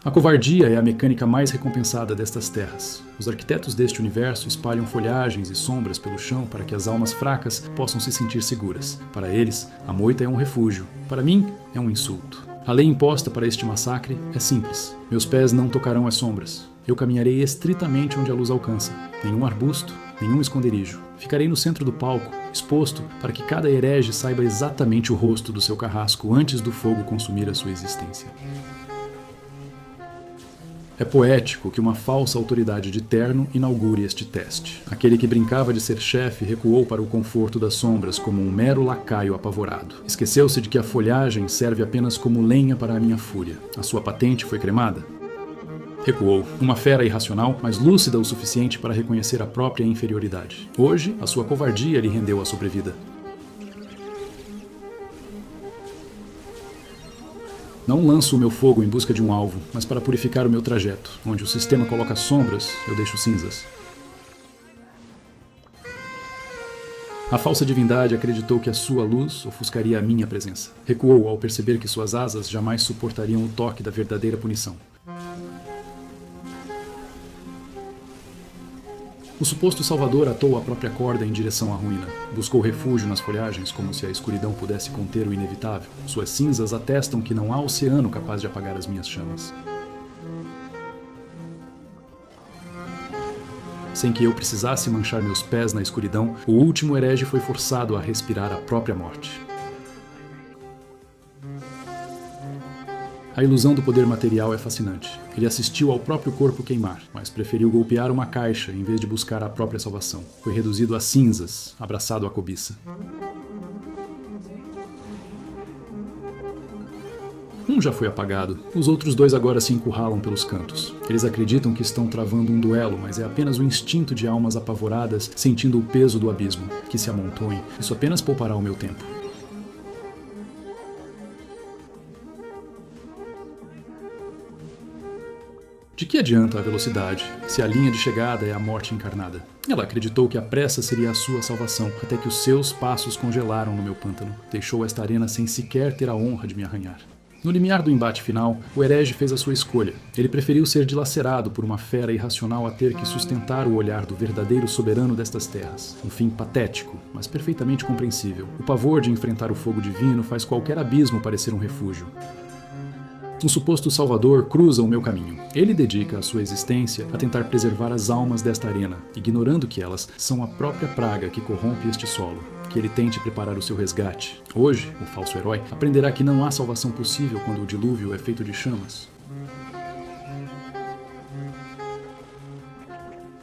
A covardia é a mecânica mais recompensada destas terras. Os arquitetos deste universo espalham folhagens e sombras pelo chão para que as almas fracas possam se sentir seguras. Para eles, a moita é um refúgio. Para mim, é um insulto. A lei imposta para este massacre é simples. Meus pés não tocarão as sombras. Eu caminharei estritamente onde a luz alcança. Nenhum arbusto, nenhum esconderijo. Ficarei no centro do palco, exposto para que cada herege saiba exatamente o rosto do seu carrasco antes do fogo consumir a sua existência. É poético que uma falsa autoridade de terno inaugure este teste. Aquele que brincava de ser chefe recuou para o conforto das sombras como um mero lacaio apavorado. Esqueceu-se de que a folhagem serve apenas como lenha para a minha fúria. A sua patente foi cremada? Recuou, uma fera irracional, mas lúcida o suficiente para reconhecer a própria inferioridade. Hoje, a sua covardia lhe rendeu a sobrevida. Não lanço o meu fogo em busca de um alvo, mas para purificar o meu trajeto. Onde o sistema coloca sombras, eu deixo cinzas. A falsa divindade acreditou que a sua luz ofuscaria a minha presença. Recuou ao perceber que suas asas jamais suportariam o toque da verdadeira punição. O suposto salvador atou a própria corda em direção à ruína. Buscou refúgio nas folhagens, como se a escuridão pudesse conter o inevitável. Suas cinzas atestam que não há oceano capaz de apagar as minhas chamas. Sem que eu precisasse manchar meus pés na escuridão, o último herege foi forçado a respirar a própria morte. A ilusão do poder material é fascinante. Ele assistiu ao próprio corpo queimar, mas preferiu golpear uma caixa em vez de buscar a própria salvação. Foi reduzido a cinzas, abraçado à cobiça. Um já foi apagado. Os outros dois agora se encurralam pelos cantos. Eles acreditam que estão travando um duelo, mas é apenas o instinto de almas apavoradas sentindo o peso do abismo. Que se amontoem. Isso apenas poupará o meu tempo. De que adianta a velocidade, se a linha de chegada é a morte encarnada? Ela acreditou que a pressa seria a sua salvação, até que os seus passos congelaram no meu pântano. Deixou esta arena sem sequer ter a honra de me arranhar. No limiar do embate final, o herege fez a sua escolha. Ele preferiu ser dilacerado por uma fera irracional a ter que sustentar o olhar do verdadeiro soberano destas terras. Um fim patético, mas perfeitamente compreensível. O pavor de enfrentar o fogo divino faz qualquer abismo parecer um refúgio. Um suposto salvador cruza o meu caminho. Ele dedica a sua existência a tentar preservar as almas desta arena, ignorando que elas são a própria praga que corrompe este solo. Que ele tente preparar o seu resgate. Hoje, o falso herói aprenderá que não há salvação possível quando o dilúvio é feito de chamas.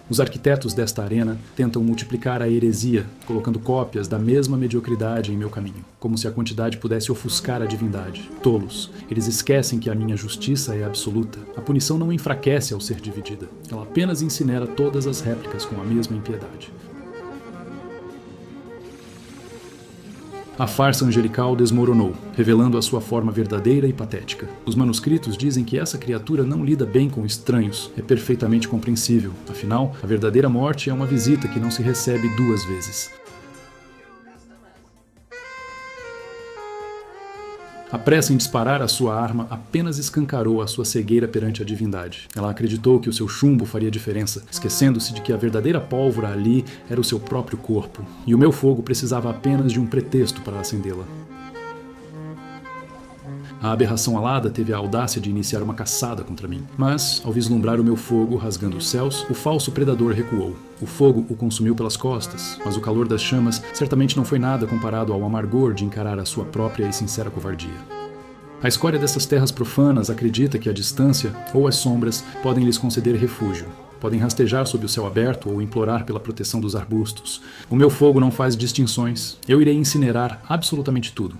Os arquitetos desta arena tentam multiplicar a heresia, colocando cópias da mesma mediocridade em meu caminho, como se a quantidade pudesse ofuscar a divindade. Tolos, eles esquecem que a minha justiça é absoluta. A punição não enfraquece ao ser dividida, ela apenas incinera todas as réplicas com a mesma impiedade. A farsa angelical desmoronou, revelando a sua forma verdadeira e patética. Os manuscritos dizem que essa criatura não lida bem com estranhos. É perfeitamente compreensível. Afinal, a verdadeira morte é uma visita que não se recebe 2 vezes. A pressa em disparar a sua arma apenas escancarou a sua cegueira perante a divindade. Ela acreditou que o seu chumbo faria diferença, esquecendo-se de que a verdadeira pólvora ali era o seu próprio corpo, e o meu fogo precisava apenas de um pretexto para acendê-la. A aberração alada teve a audácia de iniciar uma caçada contra mim, mas, ao vislumbrar o meu fogo rasgando os céus, o falso predador recuou. O fogo o consumiu pelas costas, mas o calor das chamas certamente não foi nada comparado ao amargor de encarar a sua própria e sincera covardia. A escória dessas terras profanas acredita que a distância ou as sombras podem lhes conceder refúgio. Podem rastejar sob o céu aberto ou implorar pela proteção dos arbustos. O meu fogo não faz distinções. Eu irei incinerar absolutamente tudo.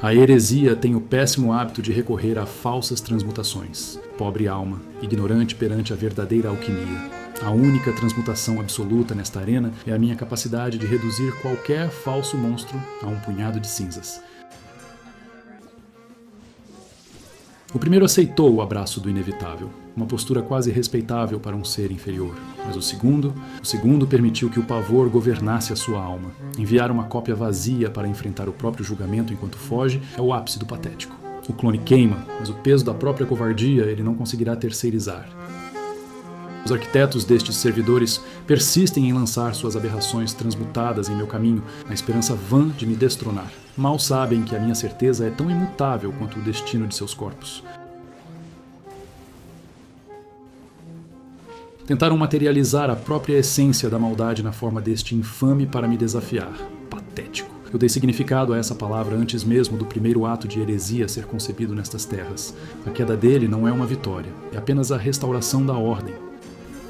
A heresia tem o péssimo hábito de recorrer a falsas transmutações. Pobre alma, ignorante perante a verdadeira alquimia. A única transmutação absoluta nesta arena é a minha capacidade de reduzir qualquer falso monstro a um punhado de cinzas. O primeiro aceitou o abraço do inevitável, uma postura quase respeitável para um ser inferior. Mas o segundo permitiu que o pavor governasse a sua alma. Enviar uma cópia vazia para enfrentar o próprio julgamento enquanto foge é o ápice do patético. O clone queima, mas o peso da própria covardia ele não conseguirá terceirizar. Os arquitetos destes servidores persistem em lançar suas aberrações transmutadas em meu caminho, na esperança vã de me destronar. Mal sabem que a minha certeza é tão imutável quanto o destino de seus corpos. Tentaram materializar a própria essência da maldade na forma deste infame para me desafiar. Patético. Eu dei significado a essa palavra antes mesmo do primeiro ato de heresia ser concebido nestas terras. A queda dele não é uma vitória, é apenas a restauração da ordem.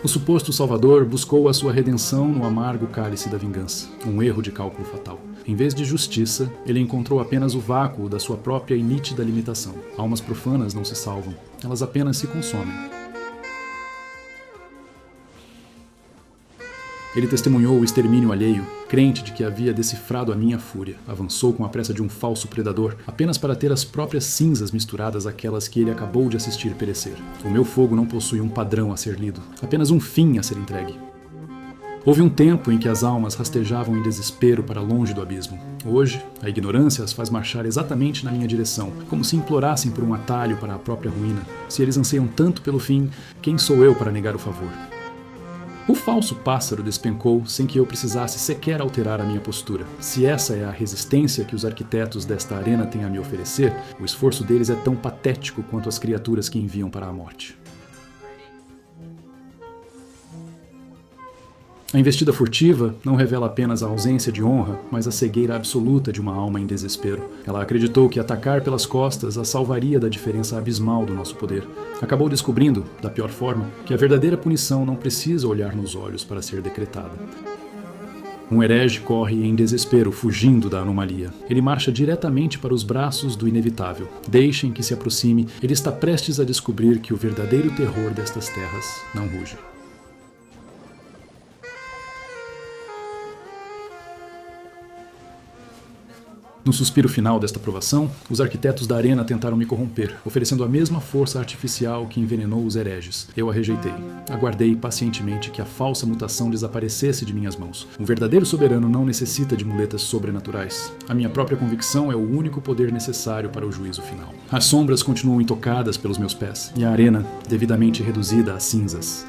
O suposto salvador buscou a sua redenção no amargo cálice da vingança, um erro de cálculo fatal. Em vez de justiça, ele encontrou apenas o vácuo da sua própria e nítida limitação. Almas profanas não se salvam, elas apenas se consomem. Ele testemunhou o extermínio alheio, crente de que havia decifrado a minha fúria. Avançou com a pressa de um falso predador, apenas para ter as próprias cinzas misturadas àquelas que ele acabou de assistir perecer. O meu fogo não possui um padrão a ser lido, apenas um fim a ser entregue. Houve um tempo em que as almas rastejavam em desespero para longe do abismo. Hoje, a ignorância as faz marchar exatamente na minha direção, como se implorassem por um atalho para a própria ruína. Se eles anseiam tanto pelo fim, quem sou eu para negar o favor? O falso pássaro despencou sem que eu precisasse sequer alterar a minha postura. Se essa é a resistência que os arquitetos desta arena têm a me oferecer, o esforço deles é tão patético quanto as criaturas que enviam para a morte. A investida furtiva não revela apenas a ausência de honra, mas a cegueira absoluta de uma alma em desespero. Ela acreditou que atacar pelas costas a salvaria da diferença abismal do nosso poder. Acabou descobrindo, da pior forma, que a verdadeira punição não precisa olhar nos olhos para ser decretada. Um herege corre em desespero, fugindo da anomalia. Ele marcha diretamente para os braços do inevitável. Deixem que se aproxime, ele está prestes a descobrir que o verdadeiro terror destas terras não ruge. No suspiro final desta provação, os arquitetos da arena tentaram me corromper, oferecendo a mesma força artificial que envenenou os hereges. Eu a rejeitei. Aguardei pacientemente que a falsa mutação desaparecesse de minhas mãos. Um verdadeiro soberano não necessita de muletas sobrenaturais. A minha própria convicção é o único poder necessário para o juízo final. As sombras continuam intocadas pelos meus pés, e a arena devidamente reduzida a cinzas.